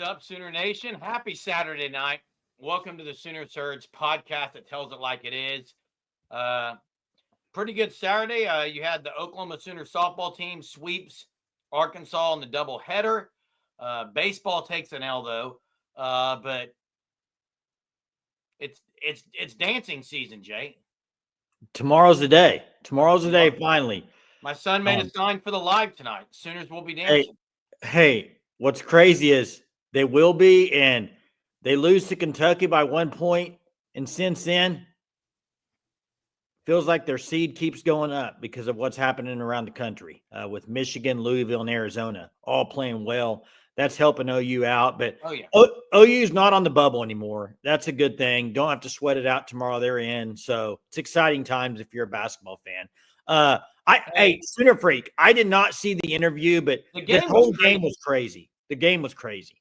up, Sooner Nation? Happy Saturday night. Welcome to the Sooner Surge podcast that tells it like it is. Pretty good Saturday. You had the Oklahoma Sooner softball team sweeps Arkansas in the doubleheader. Baseball takes an L though, but it's dancing season, Jay. Tomorrow's the day. Finally. My son made a sign for the live tonight. Sooners will be dancing. Hey, what's crazy is they will be, and they lose to Kentucky by 1 point, and since then, feels like their seed keeps going up because of what's happening around the country with Michigan, Louisville, and Arizona all playing well. That's helping OU out, but OU's not on the bubble anymore. That's a good thing. Don't have to sweat it out tomorrow. They're in, so it's exciting times if you're a basketball fan. Hey, Sooner Freak, I did not see the interview, but the whole game was crazy. The game was crazy.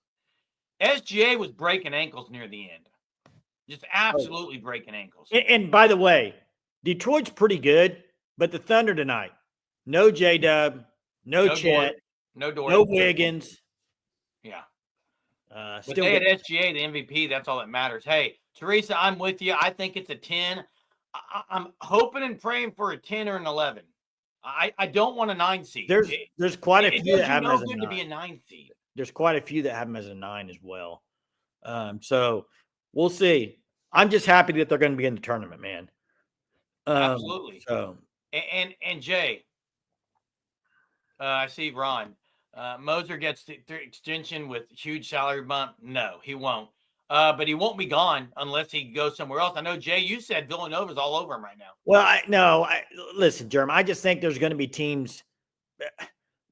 SGA was breaking ankles near the end. Just absolutely breaking ankles. And by the way, Detroit's pretty good, but the Thunder tonight, no J-Dub, no Chet, no Wiggins. Yeah. But they had SGA, the MVP. That's all that matters. Hey, Teresa, I'm with you. I think it's a 10. I'm hoping and praying for a 10 or an 11. I don't want a 9 seed. There's quite a few that have them as a 9. To be a 9 seed. There's quite a few that have them as a 9 as well. So we'll see. I'm just happy that they're going to be in the tournament, man. Absolutely. So and Jay, I see Ron. Moser gets the extension with huge salary bump. No, he won't. But he won't be gone unless he goes somewhere else. I know, Jay, you said Villanova's all over him right now. Well, listen, Jeremy, I just think there's going to be teams.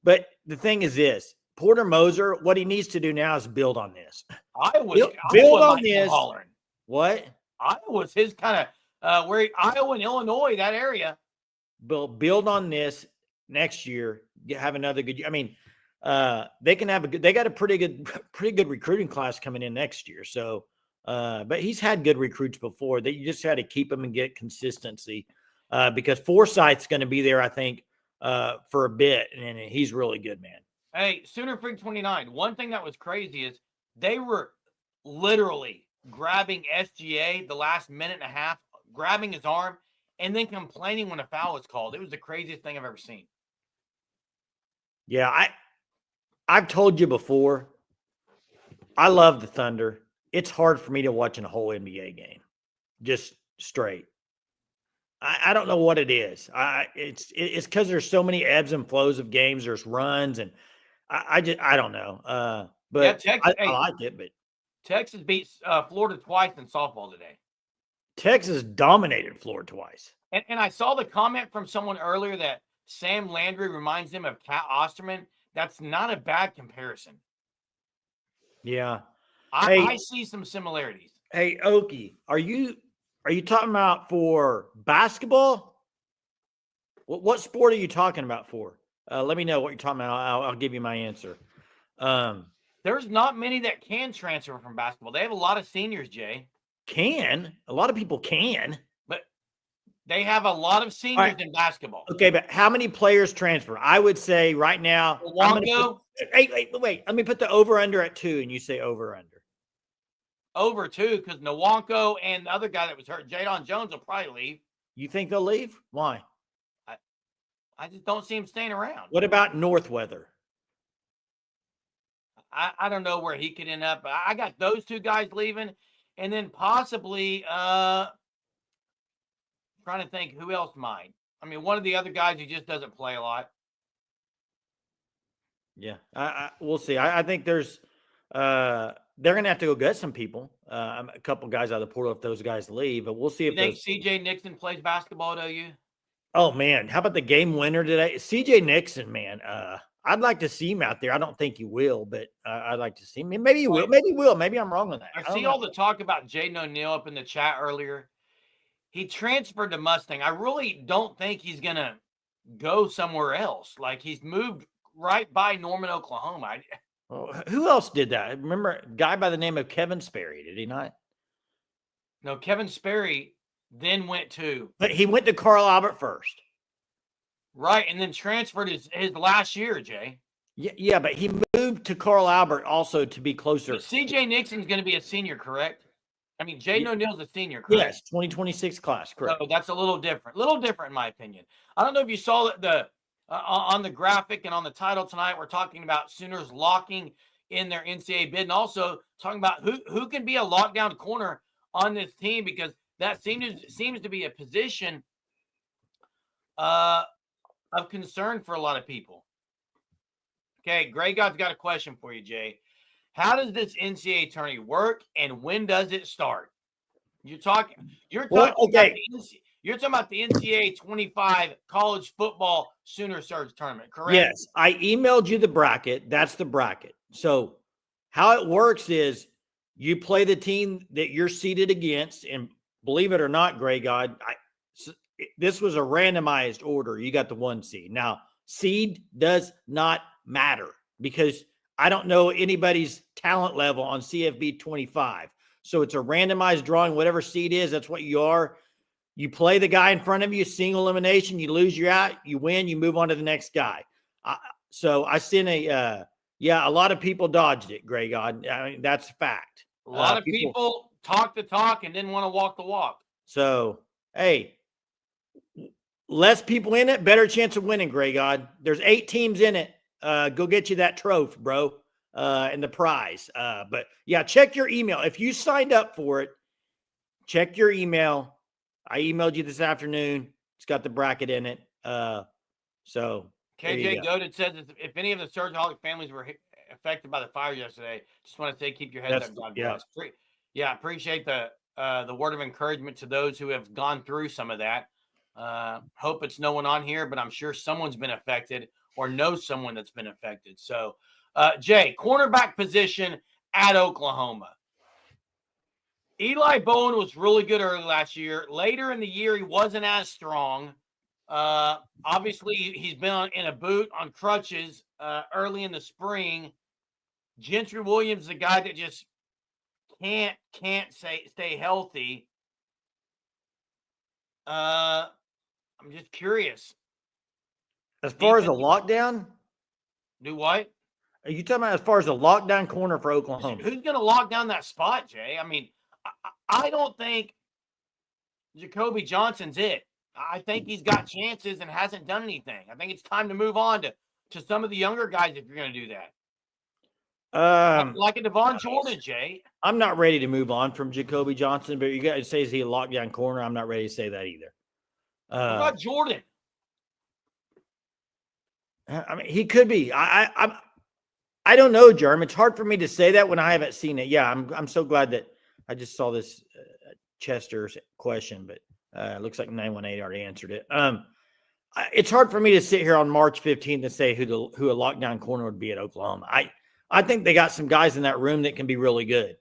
But the thing is this. Porter Moser, what he needs to do now is build on this. Build on this. What? Iowa's his kind of Iowa and Illinois, that area. Build on this next year. Have another good year. I mean, they can have they got a pretty good recruiting class coming in next year. So, but he's had good recruits before. That you just had to keep him and get consistency because Forsyth's going to be there, I think, for a bit, and he's really good, man. Hey, Sooner Freak 29. One thing that was crazy is they were literally grabbing SGA the last minute and a half, grabbing his arm, and then complaining when a foul was called. It was the craziest thing I've ever seen. Yeah, I've told you before, I love the Thunder. It's hard for me to watch a whole NBA game, just straight. I don't know what it is. It's because there's so many ebbs and flows of games. There's runs, and I don't know. But yeah, I like it. But Texas beat Florida twice in softball today. Texas dominated Florida twice. And I saw the comment from someone earlier that Sam Landry reminds them of Cat Osterman. That's not a bad comparison. Yeah. I see some similarities. Hey, Okie, are you talking about for basketball? What sport are you talking about for? Let me know what you're talking about. I'll give you my answer. There's not many that can transfer from basketball. They have a lot of seniors, Jay. A lot of people can. But they have a lot of seniors in basketball. Okay, but how many players transfer? I would say right now. Wait. Let me put the over-under at 2, and you say over-under. Over 2, because Nwankwo and the other guy that was hurt, Jadon Jones, will probably leave. You think they'll leave? Why? I just don't see him staying around. What about Northweather? I don't know where he could end up. I got those 2 guys leaving, and then possibly trying to think who else might. I mean, one of the other guys who just doesn't play a lot. Yeah, we'll see. I think there's they're going to have to go get some people, a couple guys out of the portal if those guys leave. But we'll see if you think C.J. Nixon plays basketball at OU. Oh man, how about the game winner today? C.J. Nixon, man. I'd like to see him out there. I don't think he will, but I'd like to see him. Maybe he will. Maybe he will. Maybe I'm wrong on that. I see all the talk about Jaden O'Neal up in the chat earlier. He transferred to Mustang. I really don't think he's going to go somewhere else. Like, he's moved right by Norman, Oklahoma. Who else did that? Remember a guy by the name of Kevin Sperry, did he not? No, Kevin Sperry then went to. But he went to Carl Albert first. Right, and then transferred his last year, Jay. Yeah, but he moved to Carl Albert also to be closer. But CJ Nixon's going to be a senior, correct? I mean, Jaden O'Neal's a senior, correct? Yes, 2026 class, correct. So that's a little different. In my opinion. I don't know if you saw the on the graphic and on the title tonight. We're talking about Sooners locking in their NCAA bid, and also talking about who can be a lockdown corner on this team, because that seems to be a position of concern for a lot of people. Okay, Gray God's got a question for you, Jay. How does this NCAA tourney work, and when does it start? You're talking about the NCAA 25 college football Sooner Surge tournament, correct? Yes, I emailed you the bracket. That's the bracket. So how it works is you play the team that you're seated against, and believe it or not, Gray God, this was a randomized order. You got the 1 seed. Now, seed does not matter because I don't know anybody's talent level on CFB 25. So it's a randomized drawing. Whatever seed is, that's what you are. You play the guy in front of you, single elimination. You lose, you're out. You win, you move on to the next guy. So I sent a lot of people dodged it, Gray God. I mean, that's a fact. A lot of people talk the talk and didn't want to walk the walk. So, hey, less people in it, better chance of winning, Gray God. There's 8 teams in it. Go get you that trophy, bro, and the prize. But, yeah, check your email. If you signed up for it, check your email. I emailed you this afternoon. It's got the bracket in it. So KJ Goded says if any of the Surgeaholic families were affected by the fire yesterday, just want to say keep your heads up. God bless. Yeah, appreciate the word of encouragement to those who have gone through some of that. Hope it's no one on here, but I'm sure someone's been affected or knows someone that's been affected. So, Jay, cornerback position at Oklahoma. Eli Bowen was really good early last year. Later in the year, he wasn't as strong. Obviously, he's been in a boot on crutches early in the spring. Gentry Williams, the guy that just can't stay healthy. I'm just curious. As far as a lockdown? Do what? Are you talking about as far as a lockdown corner for Oklahoma? Who's going to lock down that spot, Jay? I mean, I don't think Jacoby Johnson's it. I think he's got chances and hasn't done anything. I think it's time to move on to some of the younger guys if you're going to do that. Like a Devon Jordan, Jay. I'm not ready to move on from Jacoby Johnson, but you guys say is he a lockdown corner? I'm not ready to say that either. What about Jordan? I mean, he could be. I don't know, Jerm. It's hard for me to say that when I haven't seen it. Yeah, I'm so glad that I just saw this Chester's question, but it looks like 918 already answered it. It's hard for me to sit here on March 15th and say who a lockdown corner would be at Oklahoma. I think they got some guys in that room that can be really good.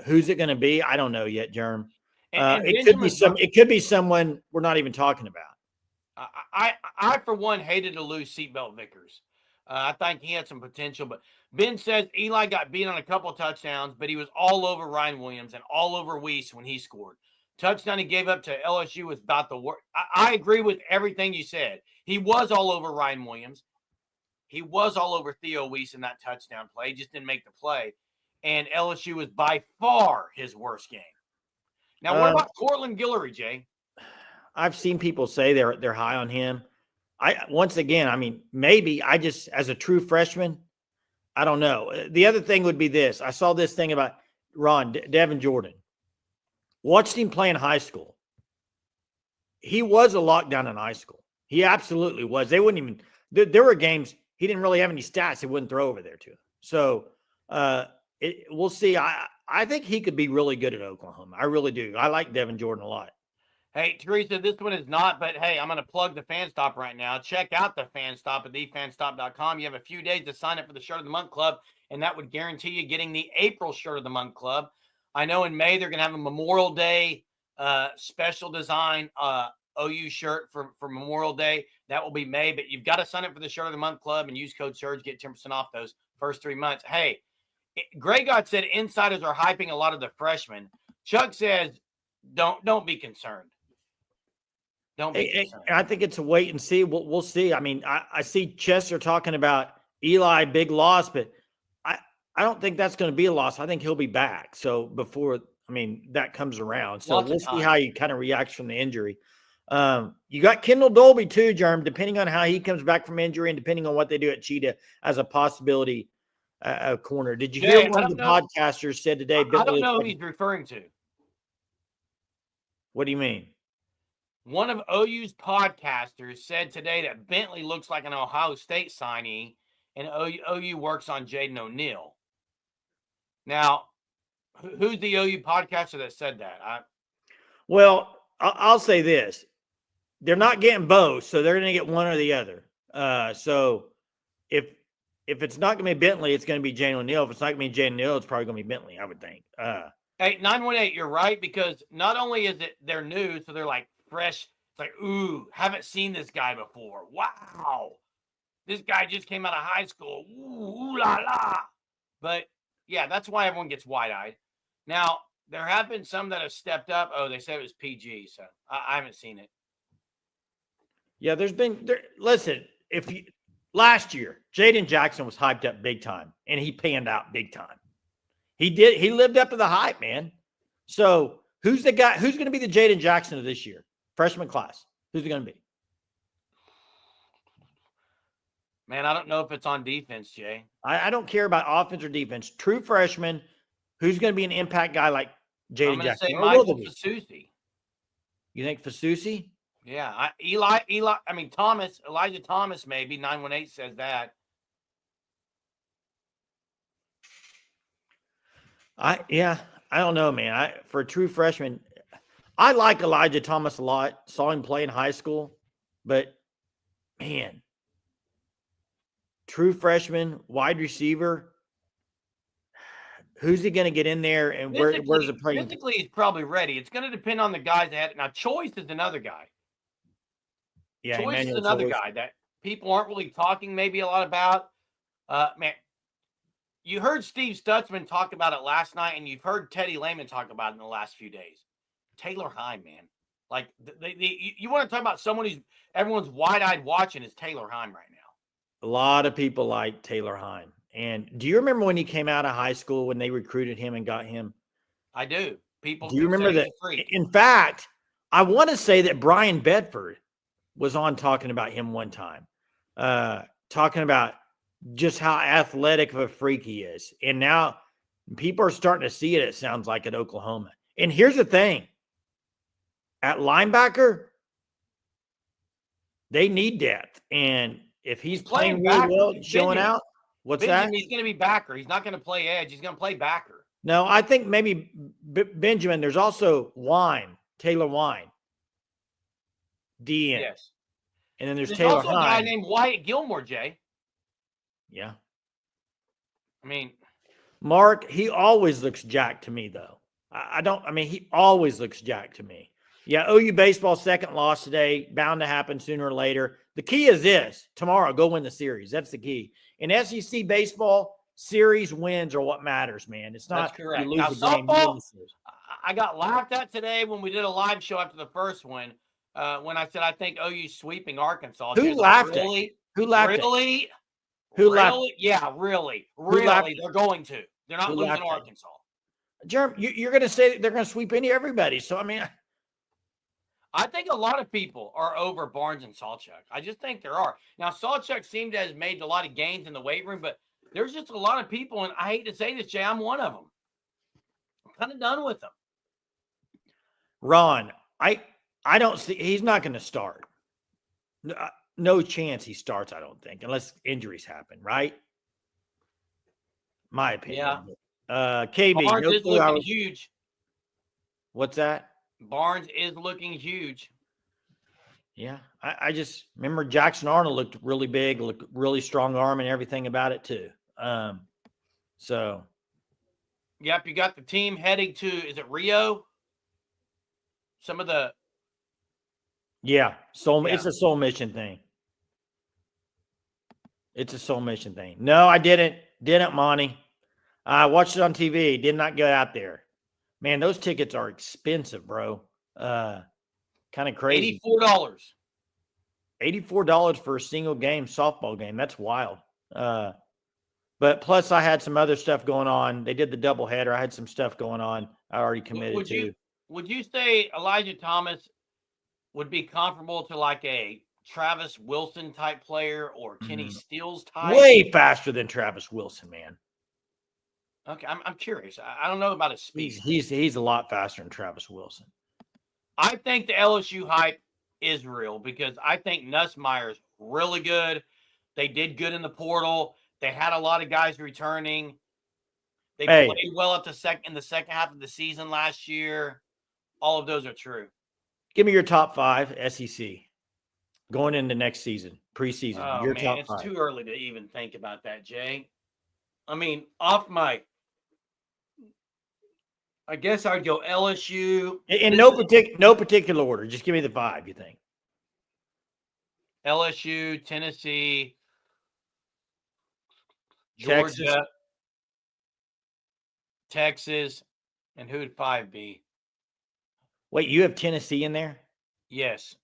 Who's it going to be? I don't know yet, Jerm. It could be someone we're not even talking about. I for one hated to lose Seatbelt Vickers. I think he had some potential, but Ben says Eli got beat on a couple touchdowns, but he was all over Ryan Williams and all over Weiss when he scored. Touchdown he gave up to LSU was about the worst. I agree with everything you said. He was all over Ryan Williams. He was all over Theo Weiss in that touchdown play. He just didn't make the play. And LSU was by far his worst game. Now, what about Cortland Guillory, Jay? I've seen people say they're high on him. Maybe I just, as a true freshman, I don't know. The other thing would be this. I saw this thing about Devin Jordan. Watched him play in high school. He was a lockdown in high school. He absolutely was. They wouldn't even – there were games he didn't really have any stats they wouldn't throw over there to him. So we'll see. I think he could be really good at Oklahoma. I really do. I like Devin Jordan a lot. Hey, Teresa, this one is not, but hey, I'm going to plug the Fan Stop right now. Check out the Fan Stop at thefanstop.com. You have a few days to sign up for the Shirt of the Month Club, and that would guarantee you getting the April Shirt of the Month Club. I know in May they're going to have a Memorial Day special design OU shirt for Memorial Day. That will be May, but you've got to sign up for the Shirt of the Month Club and use code SURGE, get 10% off those first 3 months. Hey, Greg God said insiders are hyping a lot of the freshmen. Chuck says don't be concerned. Don't be concerned. I think it's a wait and see. We'll see. I mean, I see Chester talking about Eli, big loss, but I don't think that's going to be a loss. I think he'll be back. So that comes around. So we'll see how he kind of reacts from the injury. You got Kendall Dolby too, Jerm, depending on how he comes back from injury and depending on what they do at Cheetah as a possibility corner. Did you hear one of the podcasters said today? I don't know who he's referring to. What do you mean? One of OU's podcasters said today that Bentley looks like an Ohio State signee and OU works on Jaden O'Neal. Now, who's the OU podcaster that said that? Well, I'll say this. They're not getting both, so they're going to get one or the other. So if it's not going to be Bentley, it's going to be Jaden O'Neal. If it's not going to be Jaden O'Neal, it's probably going to be Bentley, I would think. Hey, 918, you're right, because not only is it they're new, so they're like fresh. It's like, ooh, haven't seen this guy before. Wow. This guy just came out of high school. Ooh la la. But, yeah, that's why everyone gets wide-eyed. Now, there have been some that have stepped up. Oh, they said it was PG, so I haven't seen it. Yeah, listen, last year, Jaden Jackson was hyped up big time, and he panned out big time. He lived up to the hype, man. So who's the guy? Who's going to be the Jaden Jackson of this year? Freshman class. Who's it going to be? Man, I don't know if it's on defense, Jay. I don't care about offense or defense. True freshman. Who's going to be an impact guy like Jaden Jackson? I'm going to say Michael Fasusi. You think Fasusi? Yeah. Elijah Thomas maybe. 918 says that. I don't know, man. For a true freshman, I like Elijah Thomas a lot. Saw him play in high school, but man, true freshman, wide receiver. Who's he going to get in there, and where's the play? Physically, he's probably ready. It's going to depend on the guys that. Now, Choice is another guy. Yeah, Choice is another guy that people aren't really talking maybe a lot about. Man, you heard Steve Stutzman talk about it last night, and you've heard Teddy Lehman talk about it in the last few days. Taylor Heim, man. Like, you want to talk about someone who's everyone's wide-eyed watching is Taylor Heim right now. A lot of people like Taylor Heim. And do you remember when he came out of high school when they recruited him and got him? I do. Do you remember that? In fact, I want to say that Brian Bedford was on talking about him one time, talking about just how athletic of a freak he is. And now people are starting to see it, it sounds like, at Oklahoma. And here's the thing. At linebacker, they need depth. And if he's playing really well, showing out, what's that? He's going to be backer. He's not going to play edge. He's going to play backer. No, I think maybe Benjamin. There's also Taylor Wine. DN. Yes. And then there's Taylor also a guy named Wyatt Gilmore, Jay. Yeah. I mean, Mark, he always looks jacked to me, though. He always looks jacked to me. Yeah, OU baseball second loss today, bound to happen sooner or later. The key is this: tomorrow, go win the series. That's the key. In SEC baseball, series wins are what matters, man. It's not you lose now, a game. Softball, I got laughed at today when we did a live show after the first one. When I said I think OU's sweeping Arkansas. Who laughed at? Who laughed at? Really? Who laughed? Yeah, really. Really, they're going to. They're not losing Arkansas. Jerm, you're going to say they're going to sweep everybody. So, I think a lot of people are over Barnes and Salchuk. I just think there are. Now, Salchuk seemed to have made a lot of gains in the weight room, but there's just a lot of people, and I hate to say this, Jay, I'm one of them. I'm kind of done with them. Ron, I don't see – he's not going to start. No chance he starts, I don't think, unless injuries happen, right? My opinion. Yeah. KB. Barnes is looking huge. What's that? Barnes is looking huge. Yeah. I just remember Jackson Arnold looked really big, looked really strong arm and everything about it too. So. Yep. You got the team heading to, is it Rio? Yeah. It's a soul mission thing. It's a soul mission thing. No, I didn't. Didn't, Monty. I watched it on TV. Did not get out there. Man, those tickets are expensive, bro. Kind of crazy. $84. $84 for a single game, softball game. That's wild. But plus, I had some other stuff going on. They did the doubleheader. I had some stuff going on. I already committed to. Would you say Elijah Thomas would be comparable to like a Travis Wilson type player or Kenny Stills type? Way faster than Travis Wilson, man. Okay, I'm curious. I don't know about his speed. He's a lot faster than Travis Wilson. I think the LSU hype is real because I think Nussmeier's really good. They did good in the portal. They had a lot of guys returning. They played well in the second half of the season last year. All of those are true. Give me your top 5 SEC going into next season, preseason. Oh, your man, top it's 5. too early to even think about that, Jay. I mean, I guess I'd go LSU. In no particular order. Just give me the 5, you think. LSU, Tennessee, Georgia, Texas, and who would 5 be? Wait, you have Tennessee in there? Yes.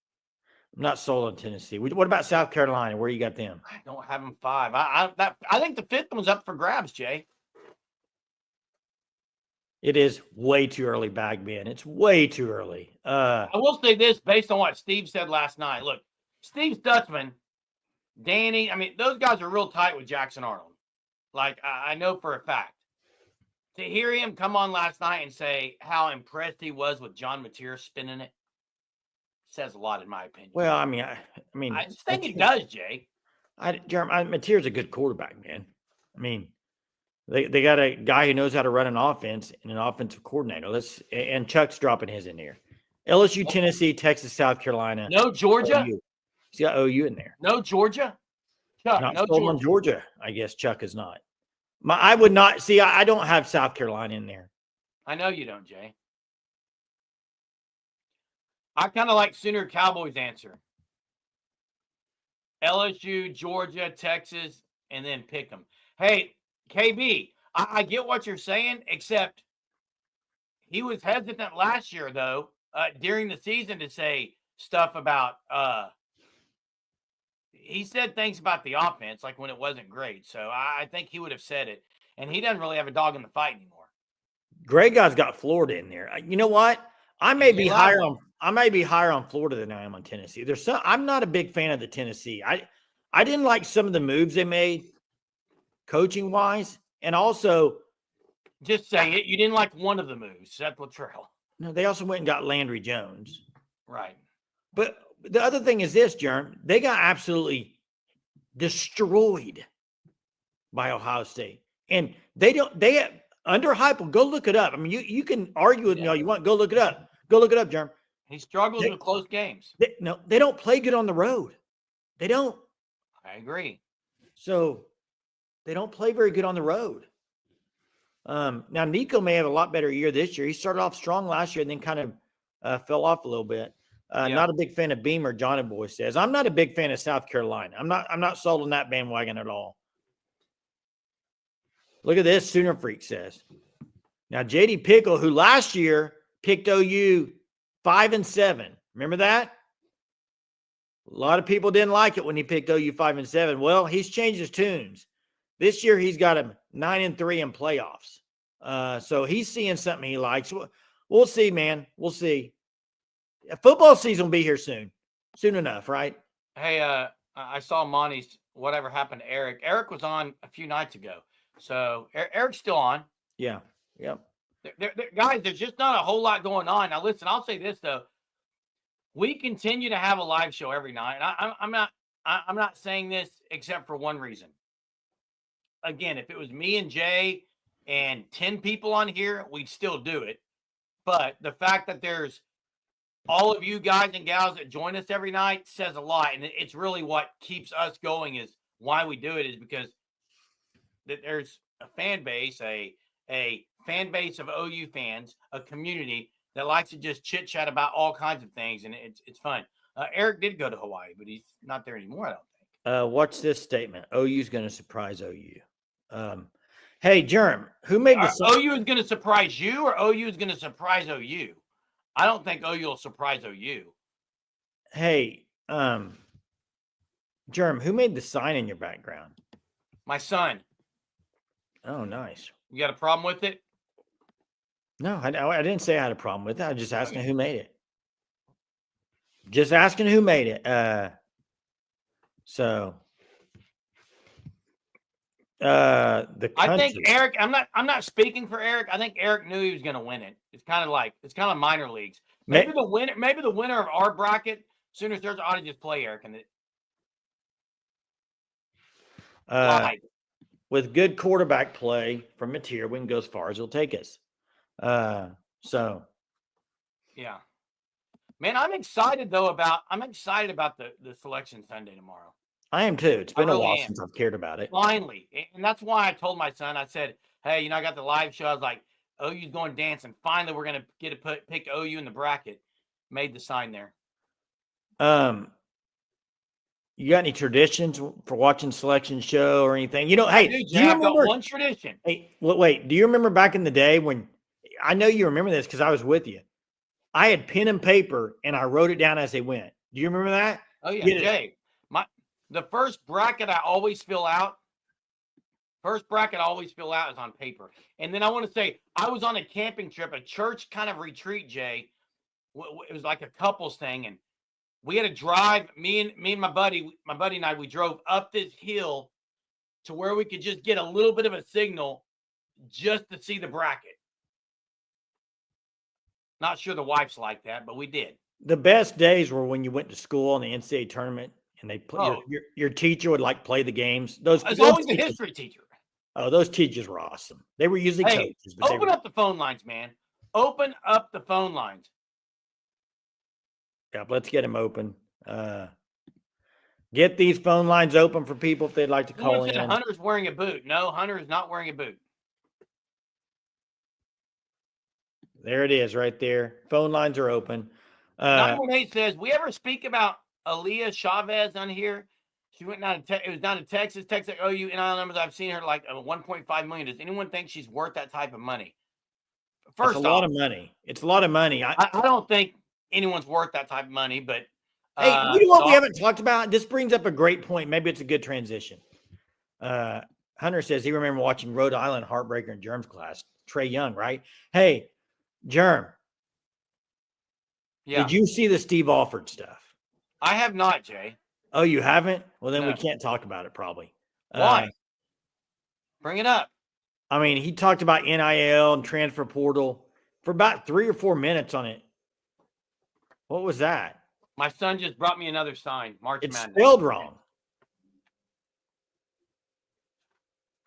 I'm not sold on Tennessee. What about South Carolina? Where you got them? I don't have them 5. I think the 5th one's up for grabs, Jay. It is way too early, Bagman. It's way too early. I will say this based on what Steve said last night. Look, Steve Stutzman, Danny, I mean, those guys are real tight with Jackson Arnold. Like, I know for a fact. To hear him come on last night and say how impressed he was with John Mateer spinning it says a lot, in my opinion. Well, I mean, I just think it does, Jay. Mateer's a good quarterback, man. I mean, they got a guy who knows how to run an offense and an offensive coordinator. And Chuck's dropping his in there. LSU, Tennessee, Texas, South Carolina. No Georgia. OU. He's got OU in there. No Georgia. Chuck, Not no sold on Georgia. I guess Chuck is not. I would not see. I don't have South Carolina in there. I know you don't, Jay. I kind of like Sooner Cowboys answer. LSU, Georgia, Texas, and then pick them. Hey, KB, I get what you're saying, except he was hesitant last year, though, during the season to say stuff about he said things about the offense, like when it wasn't great. So I think he would have said it. And he doesn't really have a dog in the fight anymore. Greg God's got Florida in there. You know what? I may be higher on Florida than I am on Tennessee. I'm not a big fan of the Tennessee. I didn't like some of the moves they made coaching wise. And also, just say it. You didn't like one of the moves, Seth Luttrell. No, they also went and got Landry Jones. Right. But the other thing is this, Jerm. They got absolutely destroyed by Ohio State. And they under Heupel, go look it up. I mean, you can argue with me all you want. Go look it up. Go look it up, Jerm. He struggles with close games. They don't play good on the road. They don't. I agree. So they don't play very good on the road. Now, Nico may have a lot better year this year. He started off strong last year and then kind of fell off a little bit. Not a big fan of Beamer, Johnny Boy says. I'm not a big fan of South Carolina. I'm not sold on that bandwagon at all. Look at this, Sooner Freak says. Now, J.D. Pickle, who last year picked OU 5-7. Remember that? A lot of people didn't like it when he picked OU 5-7. Well, he's changed his tunes. This year, he's got him 9-3 in playoffs. So he's seeing something he likes. We'll see, man. We'll see. Football season will be here soon enough, right? Hey, I saw Monty's whatever happened to Eric. Eric was on a few nights ago. So Eric's still on. Yeah. Yep. Guys, there's just not a whole lot going on. Now, listen, I'll say this, though. We continue to have a live show every night. I'm not saying this except for one reason. Again, if it was me and Jay and 10 people on here, we'd still do it. But the fact that there's all of you guys and gals that join us every night says a lot. And it's really what keeps us going is why we do it is because there's a fan base, a fan base of OU fans, a community that likes to just chit chat about all kinds of things. And it's fun. Eric did go to Hawaii, but he's not there anymore, I don't think. Watch this statement. OU's going to surprise OU. Hey, Germ, who made the OU is going to surprise you or OU is going to surprise OU? I don't think OU will surprise OU. Hey, Germ, who made the sign in your background? My son. Oh, nice. You got a problem with it? No, I didn't say I had a problem with it. I was just asking who made it. Just asking who made it. The country. I think Eric. I'm not speaking for Eric. I think Eric knew he was going to win it. It's kind of minor leagues. Maybe the winner of our bracket, Sooners ought to just play Eric in it. With good quarterback play from Mateer, we can go as far as he'll take us. Yeah, man, I'm excited about the selection Sunday tomorrow. I am too. It's been a while since I've cared about it. Finally, and that's why I told my son. I said, "Hey, I got the live show. I was like, OU's going dancing. Finally, we're gonna get to pick OU in the bracket." Made the sign there. You got any traditions for watching selection show or anything? Hey, I've got one tradition. Hey, wait. Do you remember back in the day when? I know you remember this because I was with you. I had pen and paper and I wrote it down as they went. Do you remember that? Oh yeah, Jay. The first bracket I always fill out. First bracket I always fill out is on paper. And then I want to say I was on a camping trip, a church kind of retreat, Jay. It was like a couples thing, and we had to drive. Me and my buddy and I, we drove up this hill to where we could just get a little bit of a signal just to see the bracket. Not sure the wife's like that, but we did. The best days were when you went to school in the NCAA tournament and they your teacher would play the games. Those always the history teacher. Oh, those teachers were awesome. They were usually coaches. But open up the phone lines, man. Open up the phone lines. Yeah, let's get them open. Get these phone lines open for people if they'd like to call in. Hunter's wearing a boot. No, Hunter is not wearing a boot. There it is right there. Phone lines are open. 918 says, we ever speak about Aaliyah Chavez on here? She went down to Texas OU NIL numbers. I've seen her like 1.5 million. Does anyone think she's worth that type of money? First, a lot of money. It's a lot of money. I don't think anyone's worth that type of money, but hey, you know what we haven't talked about? This brings up a great point. Maybe it's a good transition. Hunter says he remember watching Rhode Island Heartbreaker in Germ's class. Trey Young, right? Hey, Germ. Yeah. Did you see the Steve Alford stuff? I have not, Jay. Oh, you haven't? Well, then we can't talk about it probably. Why? Bring it up. I mean, he talked about NIL and transfer portal for about 3 or 4 minutes on it. What was that? My son just brought me another sign. March Madness. It's spelled wrong.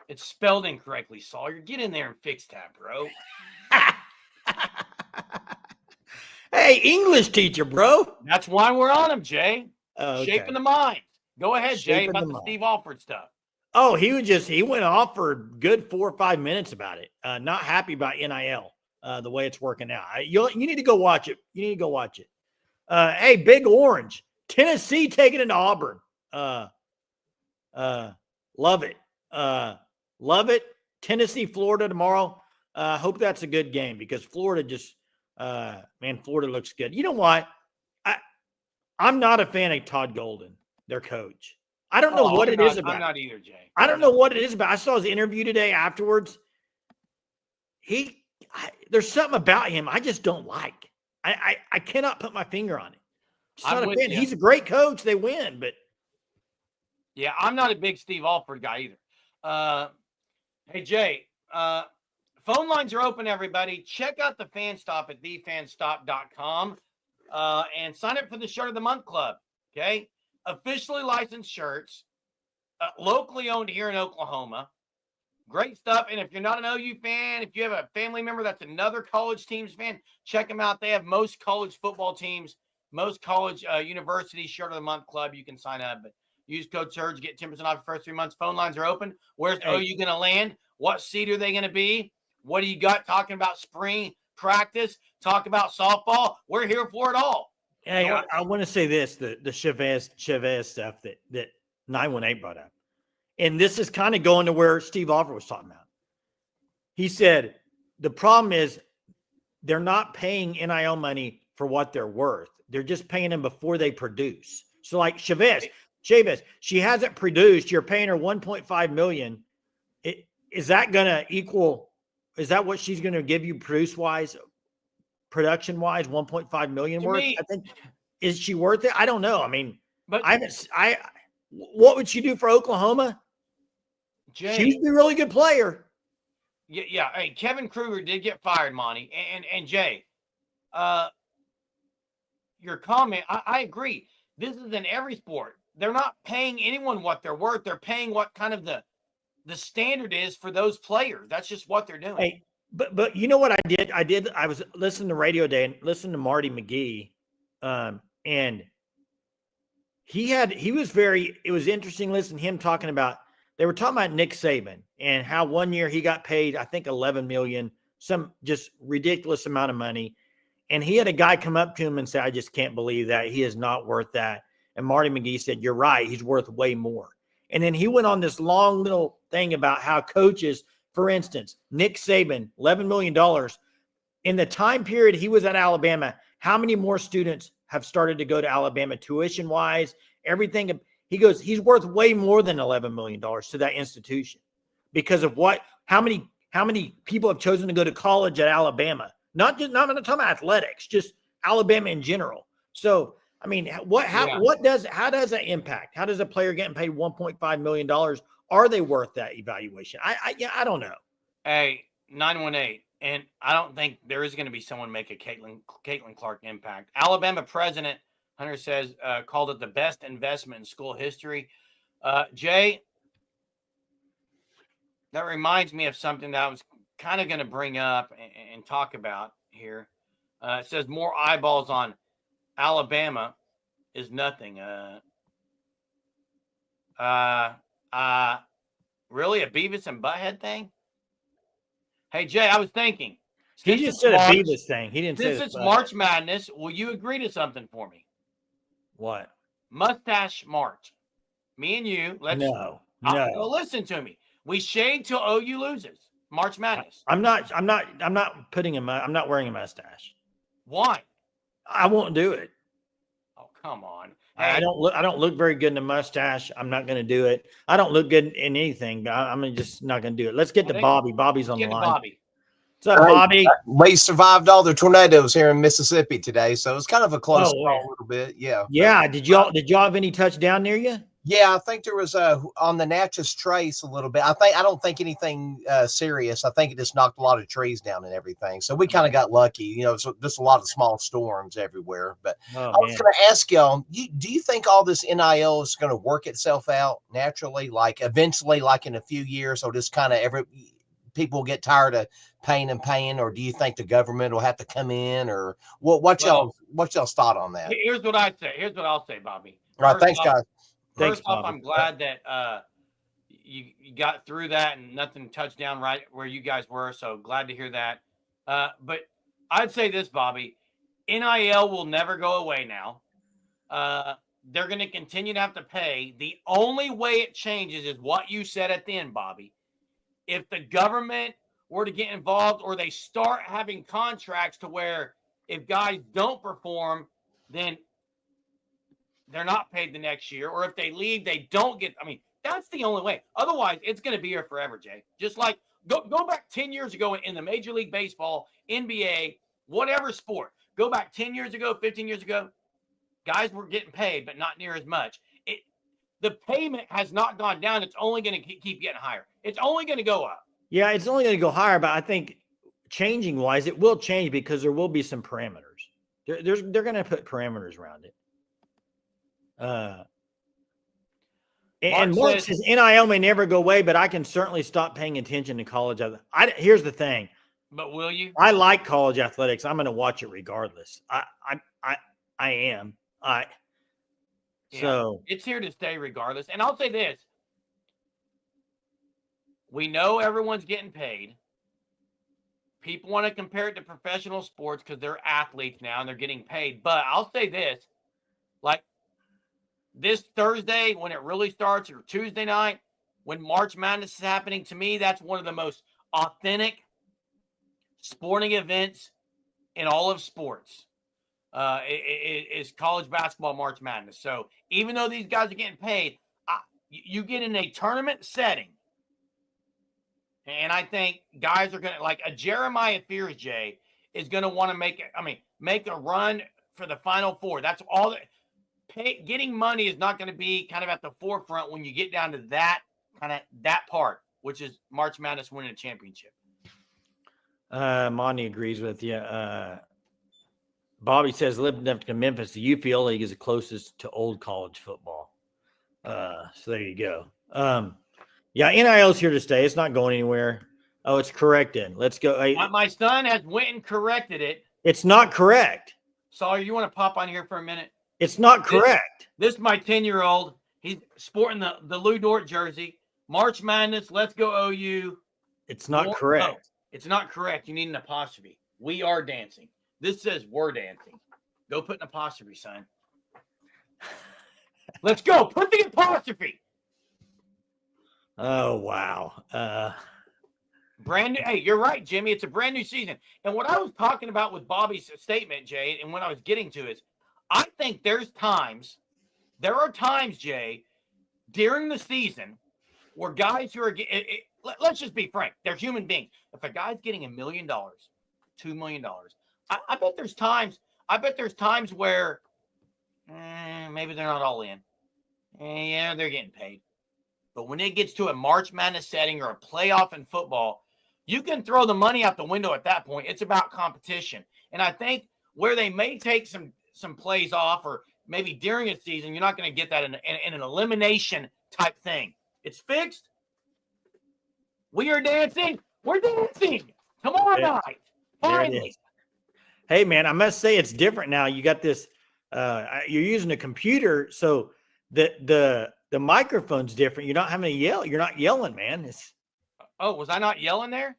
It's spelled incorrectly, Sawyer. Get in there and fix that, bro. Hey, English teacher, bro. That's why we're on him, Jay. Oh, okay. Shaping the mind. Go ahead, Jay, about the Steve Alford stuff. Oh, he went off for a good 4 or 5 minutes about it. Not happy about NIL, the way it's working out. You need to go watch it. Hey, Big Orange. Tennessee taking it to Auburn. Love it. Love it. Tennessee, Florida tomorrow. Hope that's a good game because Florida just Florida looks good. You know what? I'm not a fan of Todd Golden, their coach. I don't know what it is about. I'm not either, Jay. I don't know what it is about. I saw his interview today afterwards. There's something about him I just don't like. I cannot put my finger on it. Just not a fan. He's a great coach. They win, but yeah, I'm not a big Steve Alford guy either. Hey, Jay, phone lines are open, everybody. Check out the Fan Stop at thefanstop.com and sign up for the Shirt of the Month Club, okay? Officially licensed shirts, locally owned here in Oklahoma. Great stuff. And if you're not an OU fan, if you have a family member that's another college team's fan, check them out. They have most college football teams, most college university Shirt of the Month Club. You can sign up, but use code SURGE, get 10% off your first 3 months. Phone lines are open. Where's OU going to land? What seed are they going to be? What do you got talking about spring practice? Talk about softball. We're here for it all. Hey, I want to say this, the Chavez stuff that 918 brought up. And this is kind of going to where Steve Alford was talking about. He said, the problem is they're not paying NIL money for what they're worth. They're just paying them before they produce. So like Chavez, Chavis, she hasn't produced. You're paying her $1.5 million. Is that going to equal? Is that what she's going to give you production wise, $1.5 million worth? I think. Is she worth it? I don't know. I mean, but what would she do for Oklahoma? Jay, she's a really good player. Yeah. Hey, Kevin Kruger did get fired, Monty, and Jay. Your comment, I agree. This is in every sport. They're not paying anyone what they're worth. They're paying what kind of the standard is for those players. That's just what they're doing. Hey, but you know what I did? I was listening to radio day and listening to Marty McGee, and it was interesting listening to him talking about, they were talking about Nick Saban and how one year he got paid, I think, $11 million, some just ridiculous amount of money. And he had a guy come up to him and say, I just can't believe that. He is not worth that. And Marty McGee said, you're right. He's worth way more. And then he went on this long little thing about how coaches, for instance, Nick Saban, $11 million. In the time period he was at Alabama, how many more students have started to go to Alabama tuition-wise, everything? He goes, he's worth way more than $11 million to that institution because of how many people have chosen to go to college at Alabama. Not talking about athletics, just Alabama in general. So, I mean, how does that impact? How does a player getting paid $1.5 million? Are they worth that evaluation? I don't know. Hey, 918, and I don't think there is going to be someone make a Caitlin Clark impact. Alabama president Hunter says called it the best investment in school history. Jay, that reminds me of something that I was kind of going to bring up and talk about here. It says more eyeballs on Alabama is nothing. Really a Beavis and Butthead thing? Hey, Jay, I was thinking. He just said a Beavis thing. He didn't say Since it's March Madness, will you agree to something for me? What? Mustache March. Me and you. No. Well, listen to me. We shade till OU loses. March Madness. I'm not wearing a mustache. Why? I won't do it. Oh, come on. Hey, I don't look very good in a mustache. I'm not going to do it. I don't look good in anything, but I'm just not going to do it. Let's get to Bobby. Bobby's on the line. Bobby. What's up, Bobby? We survived all the tornadoes here in Mississippi today, so it's kind of a close call a little bit. Yeah. Yeah. Did y'all have any touchdown near you? Yeah, I think there was on the Natchez Trace a little bit. I don't think anything serious. I think it just knocked a lot of trees down and everything. So we kind of got lucky. You know, so just a lot of small storms everywhere. But I was going to ask y'all, do you think all this NIL is going to work itself out naturally, like eventually, like in a few years, or just kind of people get tired of paying, or do you think the government will have to come in, or what's y'all's thought on that? Here's what I'd say. Here's what I'll say, Bobby. All right, thanks, guys. First off, I'm glad that you got through that and nothing touched down right where you guys were. So glad to hear that. But I'd say this, Bobby, NIL will never go away now. They're going to continue to have to pay. The only way it changes is what you said at the end, Bobby. If the government were to get involved or they start having contracts to where if guys don't perform, then they're not paid the next year, or if they leave, they don't get. I mean, that's the only way. Otherwise, it's going to be here forever, Jay. Just like go back 10 years ago in the Major League Baseball, NBA, whatever sport. Go back 10 years ago, 15 years ago, guys were getting paid, but not near as much. The payment has not gone down. It's only going to keep getting higher. It's only going to go up. Yeah, it's only going to go higher, but I think changing-wise, it will change because there will be some parameters. They're going to put parameters around it. And Mark says NIL may never go away, but I can certainly stop paying attention to college. Here's the thing. But will you? I like college athletics. I'm going to watch it regardless. I am. So it's here to stay regardless. And I'll say this. We know everyone's getting paid. People want to compare it to professional sports because they're athletes now and they're getting paid. But I'll say this, like, this Thursday, when it really starts, or Tuesday night, when March Madness is happening, to me, that's one of the most authentic sporting events in all of sports. is college basketball March Madness. So even though these guys are getting paid, you get in a tournament setting, and I think guys are going to, like a Jeremiah Fears, Jay, is going to want to make a run for the Final Four. That's all. Getting money is not going to be kind of at the forefront when you get down to that part, which is March Madness winning a championship. Monty agrees with you. Bobby says living up to Memphis, the UFL League is the closest to old college football. So there you go. Yeah, NIL's here to stay. It's not going anywhere. Oh, it's corrected. Let's go. My son has went and corrected it. It's not correct. Sorry, you want to pop on here for a minute? It's not correct. This is my 10-year-old. He's sporting the Lou Dort jersey. March Madness, let's go OU. It's not correct. No, it's not correct. You need an apostrophe. We are dancing. This says we're dancing. Go put an apostrophe, son. Let's go. Put the apostrophe. Oh, wow. Brand new. Hey, you're right, Jimmy. It's a brand new season. And what I was talking about with Bobby's statement, Jay, and what I was getting to is, I think there are times, Jay, during the season where guys who are let's just be frank, they're human beings. If a guy's getting $1 million, $2 million, I bet there's times where maybe they're not all in. Yeah, they're getting paid. But when it gets to a March Madness setting or a playoff in football, you can throw the money out the window at that point. It's about competition. And I think where they may take some plays off, or maybe during a season, you're not going to get that in an elimination type thing. It's fixed. We are dancing. We're dancing tomorrow night. Finally. Hey, man, I must say it's different now. You got this. You're using a computer, so the microphone's different. You're not having to yell. You're not yelling, man. Oh, was I not yelling there?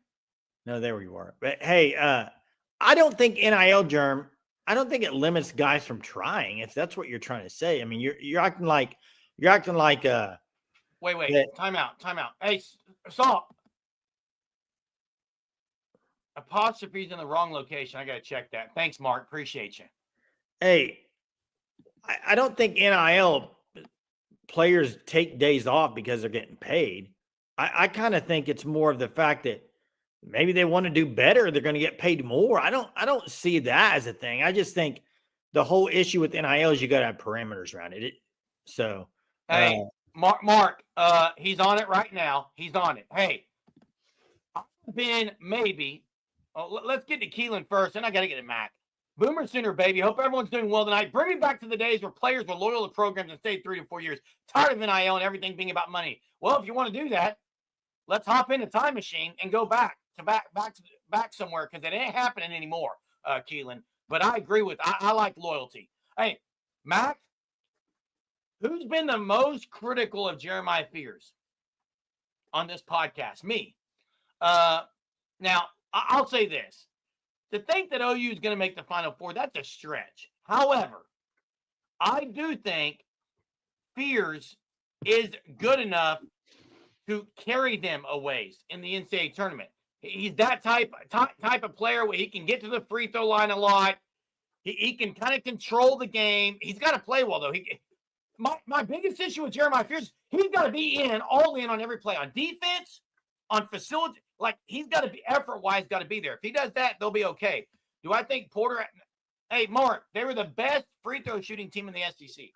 No, there you are. But hey, I don't think NIL, Germ. I don't think it limits guys from trying. If that's what you're trying to say, I mean, you're acting like Wait. Time out. Hey, stop. Apostrophe's in the wrong location. I got to check that. Thanks, Mark. Appreciate you. Hey, I don't think NIL players take days off because they're getting paid. I kind of think it's more of the fact that maybe they want to do better. They're going to get paid more. I don't see that as a thing. I just think the whole issue with NIL is you got to have parameters around it. Hey, Mark, he's on it right now. He's on it. Hey, I've been let's get to Keelan first, and I got to get to Mac. Boomer Sooner, baby. Hope everyone's doing well tonight. Bring me back to the days where players were loyal to programs and stayed 3 to 4 years. Tired of NIL and everything being about money. Well, if you want to do that, let's hop in a time machine and go back somewhere, because it ain't happening anymore, Keelan. But I agree with. I like loyalty. Hey, Mac, who's been the most critical of Jeremiah Fears on this podcast? Me. Now, I'll say this. To think that OU is going to make the Final Four, that's a stretch. However, I do think Fears is good enough to carry them a ways in the NCAA tournament. He's that type of player where he can get to the free throw line a lot. He can kind of control the game. He's got to play well, though. My biggest issue with Jeremiah Fears, he's got to be all in on every play, on defense, on facility. Like, he's got to be effort-wise, got to be there. If he does that, they'll be okay. Do I think Porter? Hey, Mark, they were the best free throw shooting team in the SEC.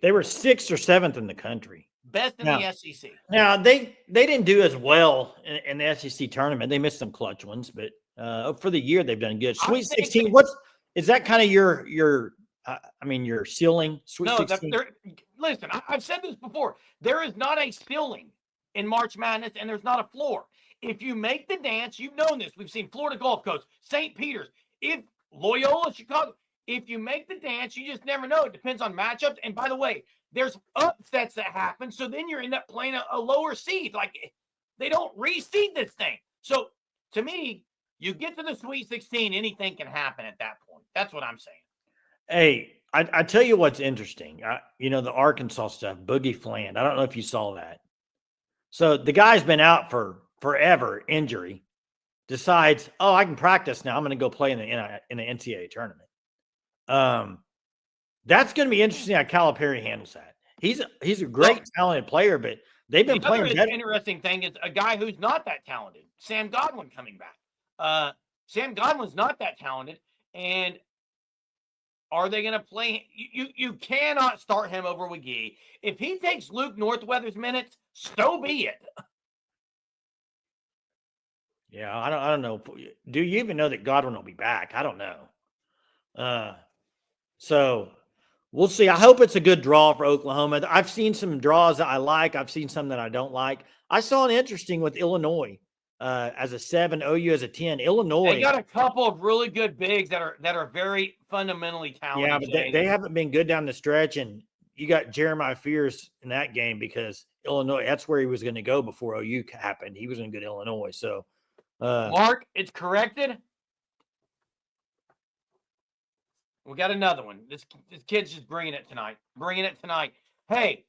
They were 6th or 7th in the country. Best in the SEC. Now, they didn't do as well in the SEC tournament. They missed some clutch ones, but for the year, they've done good. Sweet 16, is that kind of your ceiling? Sweet 16? Listen, I've said this before. There is not a ceiling in March Madness, and there's not a floor. If you make the dance, you've known this. We've seen Florida Gulf Coast, St. Peter's, Loyola, Chicago. If you make the dance, you just never know. It depends on matchups. And by the way, there's upsets that happen. So then you end up playing a lower seed. Like, they don't reseed this thing. So to me, you get to the Sweet 16, anything can happen at that point. That's what I'm saying. Hey, I tell you what's interesting. The Arkansas stuff, Boogie Fland. I don't know if you saw that. So the guy's been out for forever, injury, decides, I can practice now. I'm going to go play in the NCAA tournament. That's going to be interesting how Calipari handles that. He's a great talented player, but they've been playing better. The interesting thing is a guy who's not that talented, Sam Godwin, coming back. Sam Godwin's not that talented, and are they going to play? You cannot start him over McGee. If he takes Luke Northweather's minutes, so be it. Yeah, I don't know. Do you even know that Godwin will be back? I don't know. So we'll see. I hope it's a good draw for Oklahoma. I've seen some draws that I like. I've seen some that I don't like. I saw an interesting with Illinois as a 7, OU as a 10. Illinois. They got a couple of really good bigs that are very fundamentally talented. Yeah, but they haven't been good down the stretch, and you got Jeremiah Fears in that game because Illinois, that's where he was going to go before OU happened. He was going to go to Illinois. So, Mark, it's corrected. We got another one. This kid's just bringing it tonight. Hey,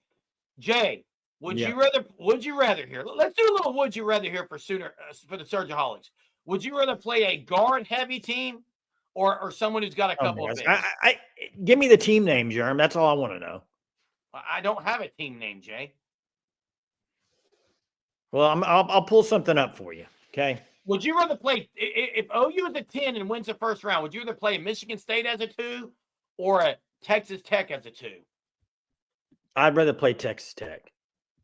Jay, would you rather here? Let's do a little would you rather here for the Surgeaholics. Would you rather play a guard heavy team or someone who's got a couple of bigs? Give me the team name, Jerm. That's all I want to know. I don't have a team name, Jay. Well, I'll pull something up for you. Okay. Would you rather play if OU is a 10 and wins the first round? Would you rather play Michigan State as a 2 or a Texas Tech as a 2? I'd rather play Texas Tech.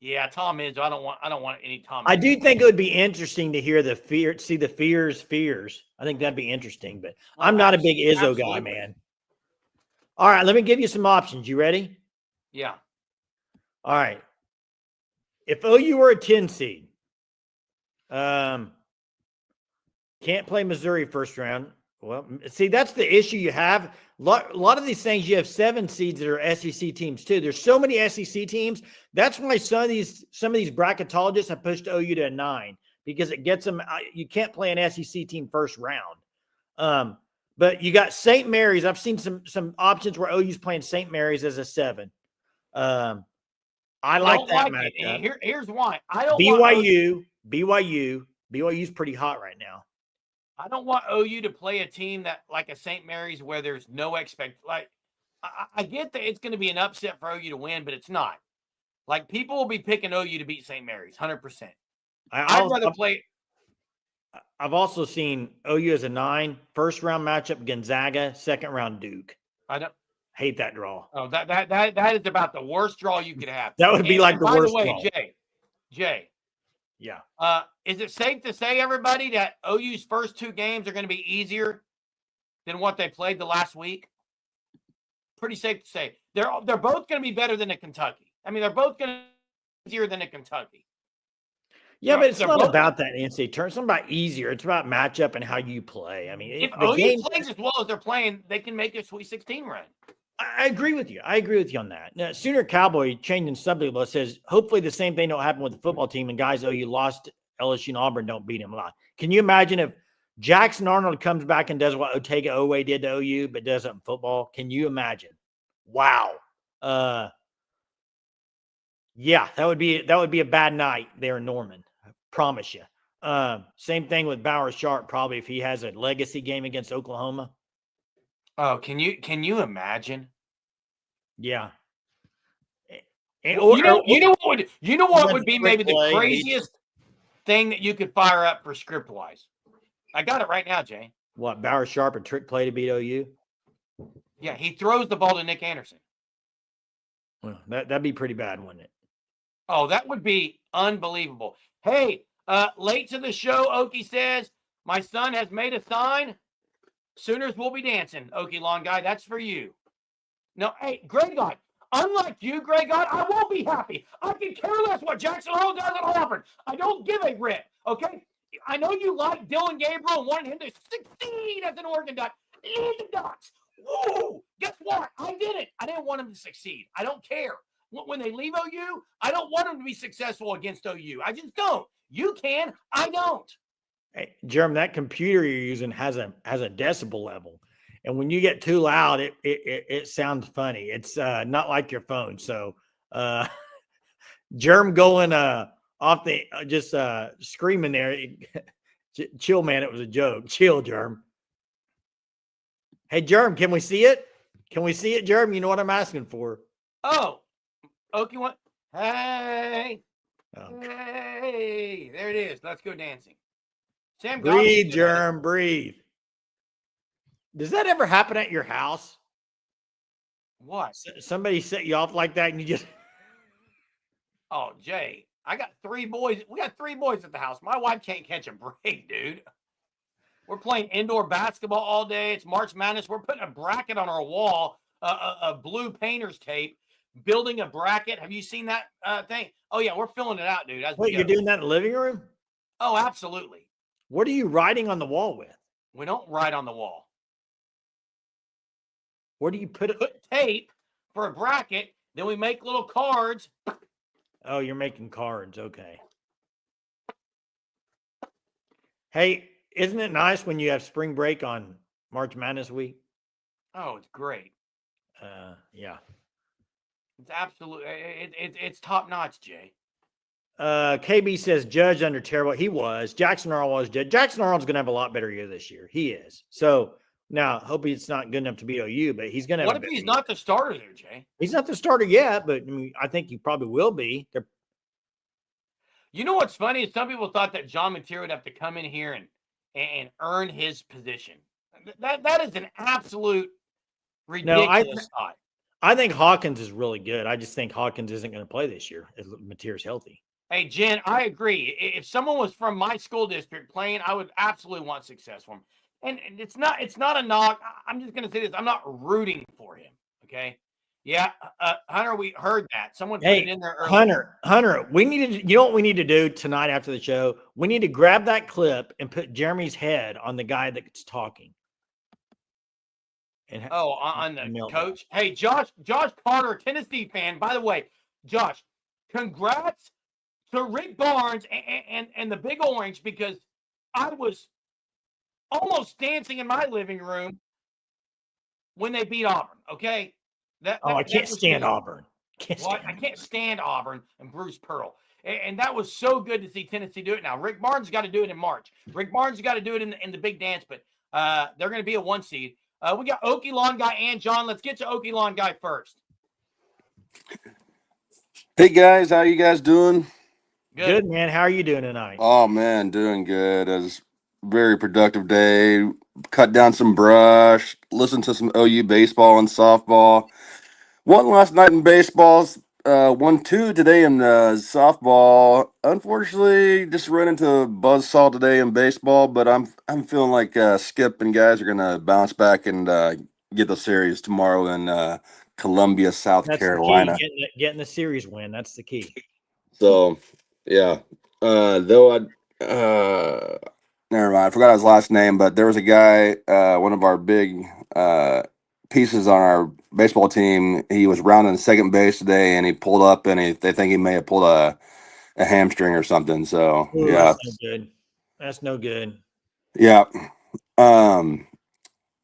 Yeah, Tom is. I don't want any Tom. I do think it would be interesting to hear the Fears. I think that'd be interesting, but I'm not a big Izzo guy, man. All right, let me give you some options. You ready? Yeah. All right. If OU were a 10 seed, can't play Missouri first round. Well, see, that's the issue you have. A lot of these things, you have 7 seeds that are SEC teams too. There's so many SEC teams. That's why some of these bracketologists have pushed OU to a 9 because it gets them. You can't play an SEC team first round. But you got St. Mary's. I've seen some options where OU's playing St. Mary's as a 7. I like that matchup. Here's why. I don't BYU's pretty hot right now. I don't want OU to play a team that like a St. Mary's where there's no I get that it's going to be an upset for OU to win, but it's not. Like, people will be picking OU to beat St. Mary's, 100%. I'd rather play. I've also seen OU as a 9, first round matchup Gonzaga, second round Duke. I don't hate that draw. Oh, that is about the worst draw you could have. That would be like the worst draw. Jay. Yeah. Is it safe to say, everybody, that OU's first 2 games are going to be easier than what they played the last week? Pretty safe to say. They're both going to be better than a Kentucky. I mean, they're both going to be easier than a Kentucky. Yeah, but it's not about that NCAA tournament. It's not about easier. It's about matchup and how you play. I mean, if OU plays as well as they're playing, they can make a Sweet 16 run. I agree with you. on that. Now, Sooner Cowboy changing subject says, hopefully the same thing don't happen with the football team and guys OU lost LSU and Auburn don't beat him a lot. Can you imagine if Jackson Arnold comes back and does what Otega Oweh did to OU but does it in football? Can you imagine? Wow. Yeah, that would be a bad night there in Norman. I promise you. Same thing with Bauer Sharp, probably if he has a legacy game against Oklahoma. Oh, can you imagine? Yeah. You know what would be maybe the craziest thing that you could fire up for script wise? I got it right now, Jay. What, Bauer Sharp a trick play to beat OU? Yeah, he throws the ball to Nick Anderson. Well, that'd be pretty bad, wouldn't it? Oh, that would be unbelievable. Hey, late to the show, Okie says, my son has made a sign. Sooners will be dancing, Okie Lawn Guy. That's for you. No, hey, Greg God, unlike you, Greg God, I won't be happy. I can care less what Jackson Earl does at Auburn. I don't give a rip, okay? I know you like Dylan Gabriel and wanted him to succeed as an Oregon Duck. Leave the Ducks. Woo! Guess what? I didn't want him to succeed. I don't care. When they leave OU, I don't want them to be successful against OU. I just don't. You can. I don't. Hey, Jeremy, that computer you're using has a decibel level, and when you get too loud, it sounds funny. It's not like your phone. So, Jerm going off the just screaming there. Chill, man. It was a joke. Chill, Jerm. Hey, Jerm, can we see it? Can we see it, Jeremy? You know what I'm asking for. Oh, Okie one. Hey, Oh, hey, there it is. Let's go dancing. Sam, breathe, Jerm, breathe. Does that ever happen at your house? What? Somebody set you off like that and you just. Oh, Jay, I got 3 boys. We got 3 boys at the house. My wife can't catch a break, dude. We're playing indoor basketball all day. It's March Madness. We're putting a bracket on our wall, a blue painter's tape, building a bracket. Have you seen that thing? Oh, yeah, we're filling it out, dude. Wait, you're doing that in the living room? Oh, absolutely. What are you writing on the wall with? We don't write on the wall. Where do you put it? Put tape for a bracket. Then we make little cards. Oh, you're making cards. Okay. Hey, isn't it nice when you have spring break on March Madness week? Oh, it's great. Yeah. It's absolutely, it's top notch, Jay. KB says Judge under terrible. He was. Jackson Arnold was Judge. Jackson Arnold's going to have a lot better year this year. He is. So now, hope it's not good enough to be OU, but he's going to. What if he's not the starter there, Jay? He's not the starter yet, but I mean, I think he probably will be. You know what's funny is some people thought that John Mateer would have to come in here and earn his position. That is an absolute ridiculous thought. I think Hawkins is really good. I just think Hawkins isn't going to play this year if Mateer's healthy. Hey, Jen, I agree. If someone was from my school district playing, I would absolutely want success for him. And it's not a knock. I'm just going to say this. I'm not rooting for him. Okay. Yeah. Hunter, we heard that. Someone put it in there earlier. Hunter, you know what we need to do tonight after the show? We need to grab that clip and put Jeremy's head on the guy that's talking. And on the coach. Hey, Josh Carter, Tennessee fan. By the way, Josh, congrats to Rick Barnes and the Big Orange, because I was almost dancing in my living room when they beat Auburn. Okay. I can't stand Auburn. I can't stand Auburn and Bruce Pearl. And that was so good to see Tennessee do it now. Rick Barnes got to do it in March. Rick Barnes got to do it in the big dance, but they're going to be a 1 seed. We got Okie Lawn Guy and John. Let's get to Okie Lawn Guy first. Hey, guys. How you guys doing? Good, man. How are you doing tonight? Oh, man, doing good. It was a very productive day. Cut down some brush, listened to some OU baseball and softball. One last night in baseball, 1-2 today in softball. Unfortunately, just ran into a buzzsaw today in baseball, but I'm feeling like Skip and guys are gonna bounce back and get the series tomorrow in Columbia, South Carolina. The key, getting the series win. That's the key. So, yeah. Though never mind. I forgot his last name, but there was a guy, one of our big pieces on our baseball team. He was rounding second base today, and he pulled up, and they think he may have pulled a hamstring or something. So, yeah. That's no good. That's no good. Yeah.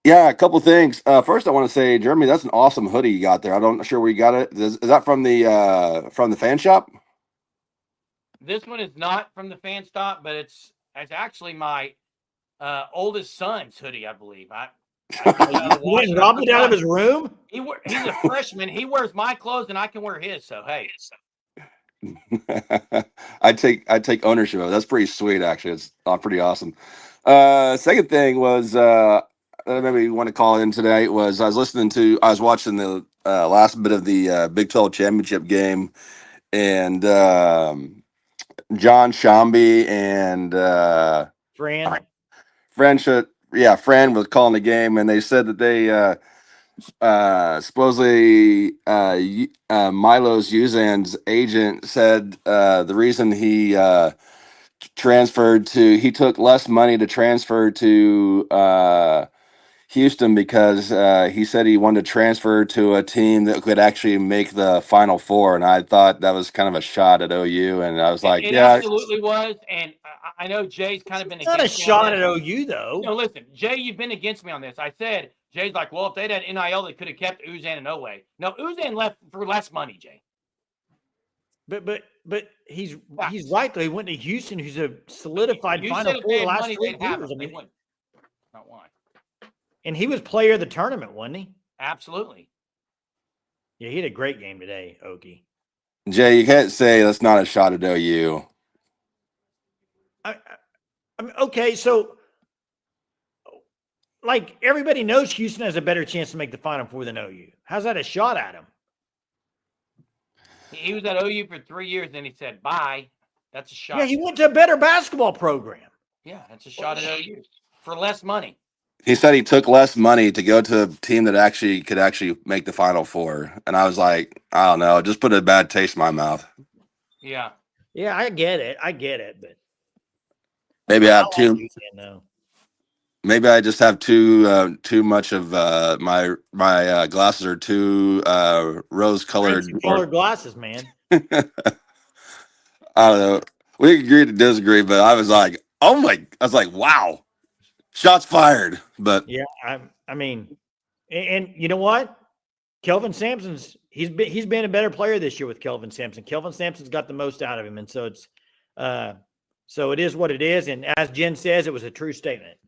Yeah, a couple things. First, I want to say, Jeremy, that's an awesome hoodie you got there. I'm not sure where you got it. Is that from the fan shop? This one is not from the fan shop, but it's actually my oldest son's hoodie, I believe. Went and robbed it out of his room? He's a freshman. He wears my clothes, and I can wear his. So, hey. I take ownership of it. That's pretty sweet, actually. It's pretty awesome. Second thing was maybe you want to call in today was I was watching the last bit of the Big 12 championship game, and John Shambi and Fran was calling the game, and they said that they supposedly Milos Uzan's agent said the reason he took less money to transfer to Houston because he said he wanted to transfer to a team that could actually make the Final Four, and I thought that was kind of a shot at OU, and I was like, it absolutely was. And I know Jay's kind of been not a shot at OU though. No, listen, Jay, you've been against me on this. I said Jay's like, well, if they'd had NIL, they could have kept Uzan and Oweh. No, Uzan left for less money, Jay. But he's right though. He went to Houston, who's a solidified Final Four last 3 years. I mean, not why. And he was player of the tournament, wasn't he? Absolutely. Yeah, he had a great game today, Okie. Jay, you can't say that's not a shot at OU. I mean, okay, so like everybody knows Houston has a better chance to make the Final Four than OU. How's that a shot at him? He was at OU for 3 years, then he said, bye. That's a shot. Yeah, he went to a better basketball program. Yeah, that's a shot at OU for less money. He said he took less money to go to a team that could actually make the Final Four. And I was like, I don't know, just put a bad taste in my mouth. Yeah. Yeah, I get it, but Maybe I have like too. Houston, though. Maybe I just have too much of my glasses are too rose colored. Colored glasses, man. I don't know. We agree to disagree, but I was like, I was like, wow, shots fired. But Yeah, I mean, and you know what? Kelvin Sampson's he's been a better player this year with Kelvin Sampson. Kelvin Sampson's got the most out of him, and so it's so it is what it is. And as Jen says, it was a true statement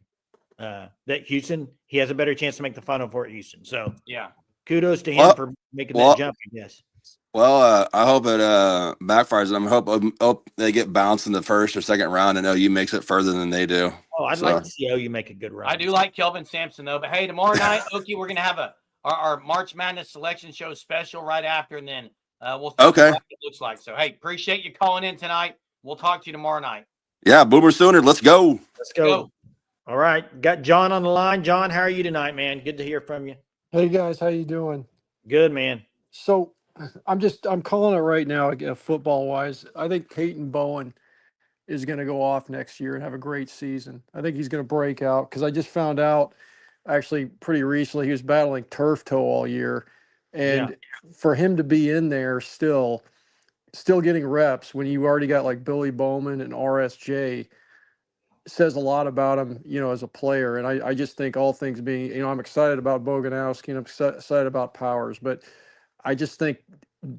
that Houston he has a better chance to make the Final Four at Houston. So Yeah. kudos to him for making that jump. I guess. Well, I hope it backfires. I hope they get bounced in the first or second round, and OU makes it further than they do. Oh, I'd like to see OU make a good run. I do like Kelvin Sampson though. But hey, tomorrow night, Okie, we're gonna have our March Madness selection show special right after, and then we'll see what it looks like. So hey, appreciate you calling in tonight. We'll talk to you tomorrow night. Yeah, Boomer Sooner, let's go. Let's go. All right, got John on the line. John, how are you tonight, man? Good to hear from you. Hey guys, how you doing? Good, man. So I'm calling it right now, football wise. I think Peyton Bowen is going to go off next year and have a great season. I think he's going to break out because I just found out actually pretty recently he was battling turf toe all year, and for him to be in there still getting reps when you already got like Billy Bowman and RSJ says a lot about him, as a player. And I just think all things being, I'm excited about Boganowski and I'm excited about Powers, but I just think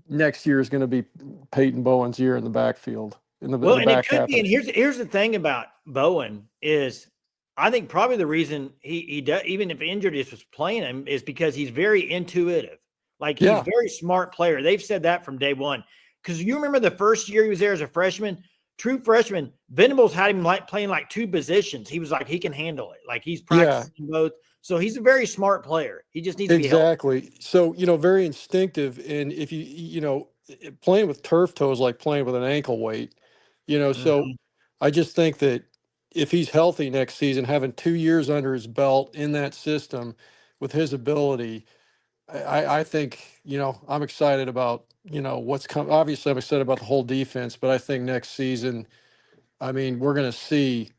next year is going to be Peyton Bowen's year in the backfield. And it could be. And here's the thing about Bowen is, I think probably the reason he does, even if injured, was playing him is because he's very intuitive. Like he's a very smart player. They've said that from day one. Because you remember the first year he was there as a freshman, true freshman, Venables had him playing like two positions. He was like, he can handle it. Like he's practicing both. So he's a very smart player. He just needs to be exactly. So, very instinctive. And if playing with turf toe is like playing with an ankle weight, so I just think that if he's healthy next season, having 2 years under his belt in that system with his ability, I think, I'm excited about, what's coming. Obviously, I'm excited about the whole defense, but I think next season, I mean, we're going to see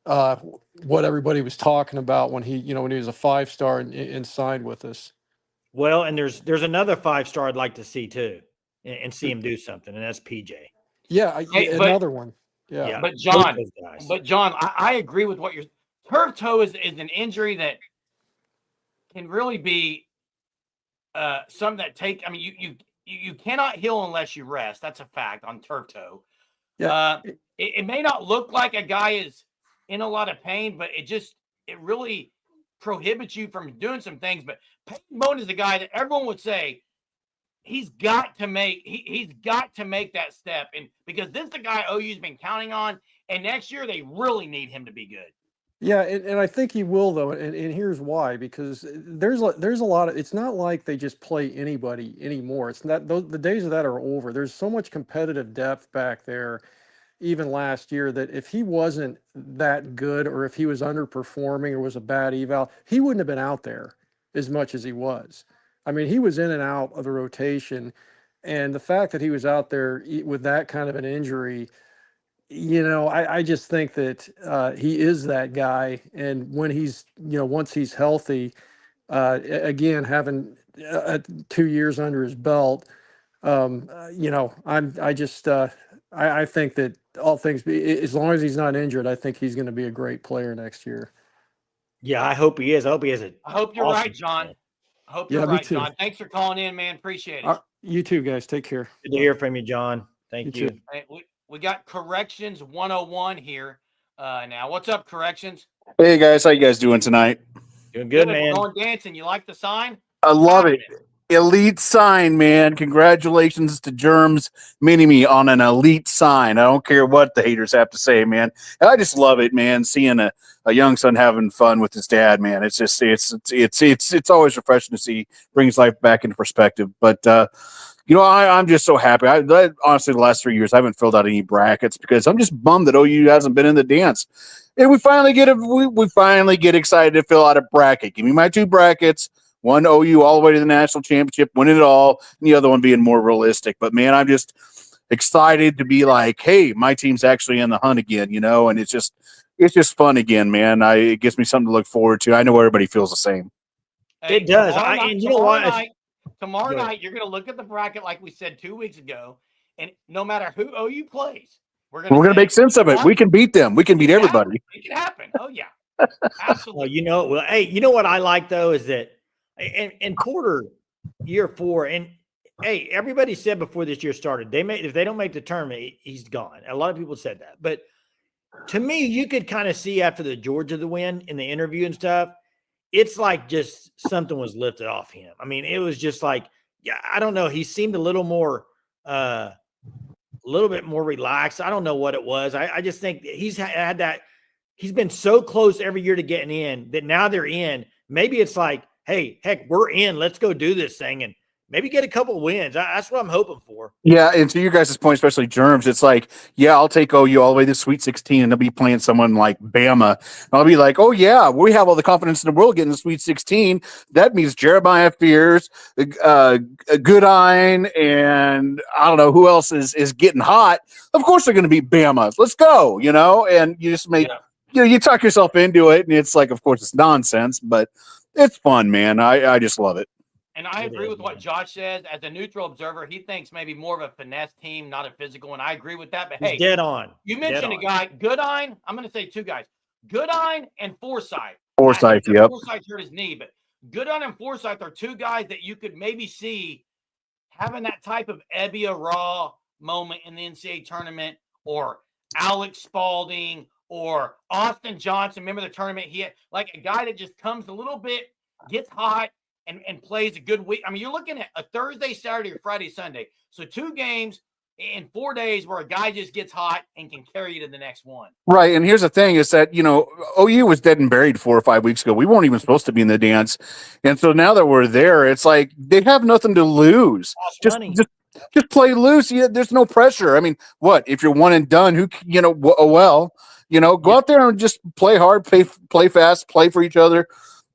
what everybody was talking about when he was a 5-star and signed with us. Well, and there's another 5-star I'd like to see too, and see him do something, and that's PJ. Yeah, another one. Yeah. But John, I agree with what you're. Turf toe is an injury that can really be something that take. I mean, you cannot heal unless you rest. That's a fact on turf toe. Yeah. It may not look like a guy is in a lot of pain, but it really prohibits you from doing some things. But Peyton Bowen is the guy that everyone would say he's got to make that step, and because this is the guy OU's been counting on, and next year they really need him to be good. Yeah, and I think he will though, and here's why, because there's a lot of, it's not like they just play anybody anymore. It's not, the days of that are over. There's so much competitive depth back there, even last year, that if he wasn't that good, or if he was underperforming or was a bad eval, he wouldn't have been out there as much as he was. I mean, he was in and out of the rotation, and the fact that he was out there with that kind of an injury, I just think that he is that guy. And when he's, once he's healthy, again, having 2 years under his belt, I think that all things as long as he's not injured, I think he's going to be a great player next year. Yeah, I hope he is. I hope he is. I hope you're right, John. I hope you're right, John. Thanks for calling in, man. Appreciate it. You too, guys. Take care. Good to hear from you, John. Thank you. Hey, we got Corrections 101 here now. What's up, Corrections? Hey guys, how you guys doing tonight? Doing good, We're man. going dancing. You like the sign? I love it. Elite sign, man. Congratulations to Germs Mini-Me on an elite sign. I don't care what the haters have to say, man. I just love it, man. Seeing a young son having fun with his dad, man. It's just it's always refreshing to see, brings life back into perspective. But I'm just so happy. Honestly, the last 3 years I haven't filled out any brackets because I'm just bummed that OU hasn't been in the dance. And we finally get excited to fill out a bracket. Give me my 2 brackets. One OU all the way to the national championship, winning it all, and the other one being more realistic. But man, I'm just excited to be like, hey, my team's actually in the hunt again, and it's just fun again, man. It gives me something to look forward to. I know everybody feels the same. Hey, It does. Tomorrow night, you're going to look at the bracket like we said 2 weeks ago, and no matter who OU plays, we're going to make sense of it. We can beat them. We can beat everybody. It can happen. Oh yeah, absolutely. Hey, you know what I like though is that. And Porter, year 4, and hey, everybody said before this year started, if they don't make the tournament, he's gone. A lot of people said that, but to me, you could kind of see after the Georgia win in the interview and stuff, it's like just something was lifted off him. I mean, it was just like, yeah, I don't know. He seemed a little bit more relaxed. I don't know what it was. I just think that he's had that. He's been so close every year to getting in that now they're in. Maybe it's like, hey, heck, we're in. Let's go do this thing and maybe get a couple wins. That's what I'm hoping for. Yeah, and to your guys' point, especially Germs, it's like, yeah, I'll take OU all the way to Sweet 16, and they'll be playing someone like Bama. And I'll be like, oh, yeah, we have all the confidence in the world getting to Sweet 16. That means Jeremiah Fears, Goodine, and I don't know who else is getting hot. Of course they're going to beat Bama. Let's go, and you just make you talk yourself into it, and it's like, of course, it's nonsense, but it's fun, man. I just love it. And I agree with what Josh says. As a neutral observer, he thinks maybe more of a finesse team, not a physical, and I agree with that. But he's dead on. You mentioned a guy, Goodine. I'm going to say 2 guys, Goodine and Forsythe. Yep. Forsythe hurt his knee, but Goodine and Forsythe are 2 guys that you could maybe see having that type of Ebbia Raw moment in the NCAA tournament, or Alex Spalding, or Austin Johnson. Remember the tournament? He had like a guy that just comes a little bit, gets hot, and plays a good week. I mean, you're looking at a Thursday, Saturday, or Friday, Sunday. So 2 games in 4 days where a guy just gets hot and can carry you to the next one. Right. And here's the thing is that, OU was dead and buried 4 or 5 weeks ago. We weren't even supposed to be in the dance. And so now that we're there, it's like they have nothing to lose. Just play loose. Yeah, there's no pressure. I mean, what if you're one and done? Go out there and just play hard, play fast, play for each other,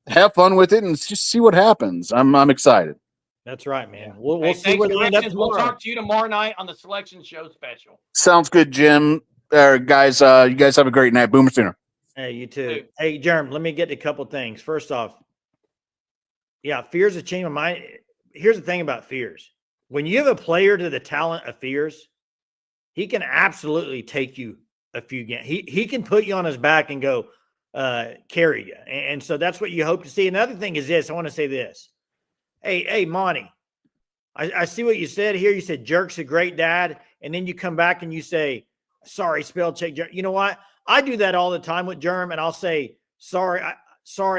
have fun with it, and just see what happens. I'm excited. That's right, man. We'll see where they end up. We'll talk to you tomorrow night on the selection show special. Sounds good, Jim. Guys, you guys have a great night. Boomer Sooner. Hey, you too. Hey, Jerm, let me get to a couple things. First off, Fears a change of mind. Here's the thing about Fears. When you have a player to the talent of Fears, he can absolutely take you a few games. He can put you on his back and go carry you. And so that's what you hope to see. Another thing is this. I want to say this. Hey, Monty, I see what you said here. You said Jerk's a great dad. And then you come back and you say, sorry, spell check. You know what? I do that all the time with Germ, and I'll say, sorry,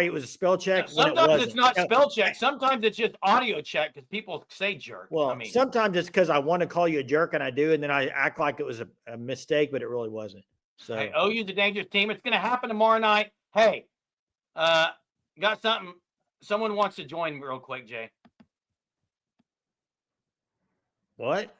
it was a spell check. Sometimes it's not spell check. Sometimes it's just audio check because people say jerk. Well, sometimes it's because I want to call you a jerk, and I do, and then I act like it was a mistake, but it really wasn't. So, hey, OU's a dangerous team. It's going to happen tomorrow night. Hey, got something. Someone wants to join real quick, Jay. What?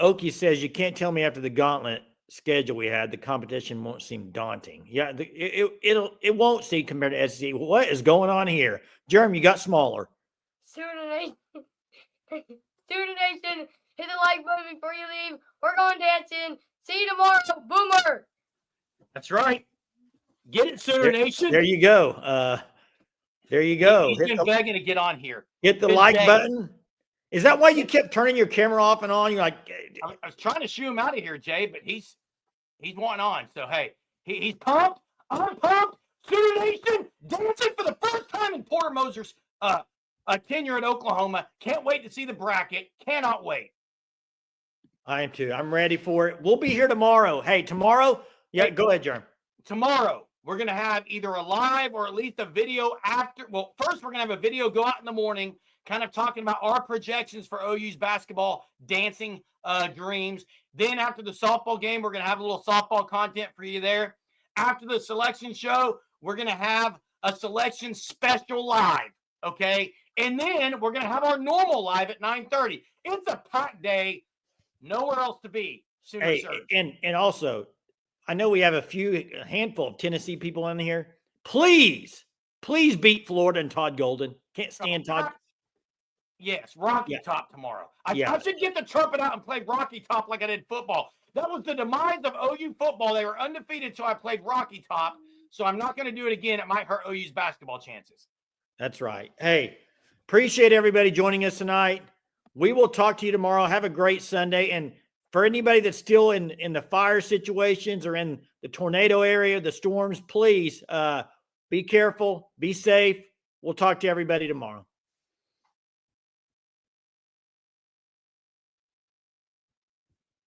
Okie says, you can't tell me after the gauntlet schedule we had, the competition won't seem daunting. Yeah, it won't seem compared to SEC. What is going on here? Jeremy, you got smaller. Student Nation, hit the like button before you leave. We're going dancing. See you tomorrow, Boomer. That's right. Get it, Sooner Nation. There you go. There you go. He's been begging to get on here. Hit the like button. Is that why you kept turning your camera off and on? You're like, I was trying to shoo him out of here, Jay, but he's wanting on. So hey, he's pumped. I'm pumped. Sooner Nation dancing for the first time in Porter Moser's tenure at Oklahoma. Can't wait to see the bracket. Cannot wait. I am too. I'm ready for it. We'll be here tomorrow. Hey, tomorrow Yeah, go ahead, Jerm. Tomorrow, we're going to have either a live or at least a video after. Well, first, we're going to have a video go out in the morning, kind of talking about our projections for OU's basketball dancing dreams. Then after the softball game, we're going to have a little softball content for you there. After the selection show, we're going to have a selection special live, okay? And then we're going to have our normal live at 9:30. It's a packed day. Nowhere else to be. Hey, and also, I know we have a handful of Tennessee people in here. Please beat Florida and Todd Golden. Can't stand Todd. Yes, Rocky Top tomorrow. I should get the trumpet out and play Rocky Top like I did football. That was the demise of OU football. They were undefeated, so I played Rocky Top. So I'm not going to do it again. It might hurt OU's basketball chances. That's right. Hey, appreciate everybody joining us tonight. We will talk to you tomorrow. Have a great Sunday. And for anybody that's still in the fire situations or in the tornado area, the storms, please be careful, be safe. We'll talk to everybody tomorrow.